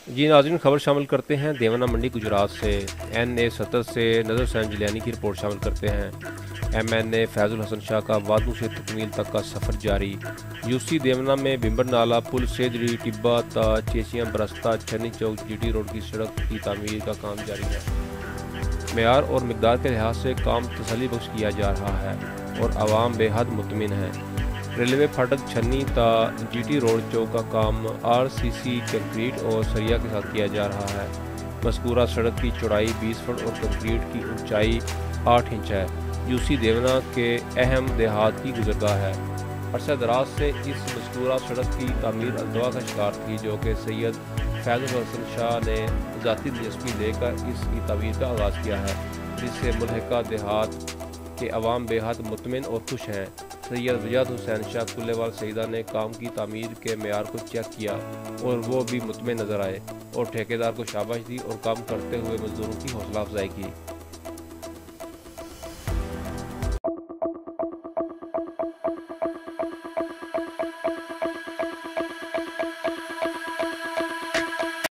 जी नाज़रीन, खबर शामिल करते हैं देवाना मंडी गुजरात से। NA-70 से नज़र हुसैन जिलानी की रिपोर्ट शामिल करते हैं। MNA फैज़ुल हसन शाह का वादू से तकमील तक का सफ़र जारी। UC देवाना में बिम्बर नाला पुल सेजरी टिब्बा ता चेसियाँ बरस्ता छन्नी चौक GT रोड की सड़क की तामीर का काम जारी है। मेयार और मिकदार के लिहाज से काम तसल्ली बख्श किया जा रहा है और आवाम बेहद मुतमिन है। रेलवे फाटक छन्नी ता GT रोड चौक का काम RCC कंक्रीट और सरिया के साथ किया जा रहा है। मज़कूरा सड़क की चौड़ाई 20 फुट और कंक्रीट की ऊंचाई 8 इंच है। UC देवना के अहम देहात की गुजरगाह है। अरसा दराज से इस मज़कूरा सड़क की तामीर अल्तवा का शिकार थी, जो कि सैयद फैज़ुल हसन शाह ने ज़ाती दिलचस्पी लेकर इसकी तामीर का आगाज़ किया है, जिससे मुल्हिका देहात के अवाम बेहद मुतमिन और खुश हैं। सैयद वजाद हुसैन शाह कुल्लेवाल सईदा ने काम की तामीर के मेयार को चेक किया और वो भी मुतमिन नज़र आए और ठेकेदार को शाबाश दी और काम करते हुए मजदूरों की हौसला अफजाई की।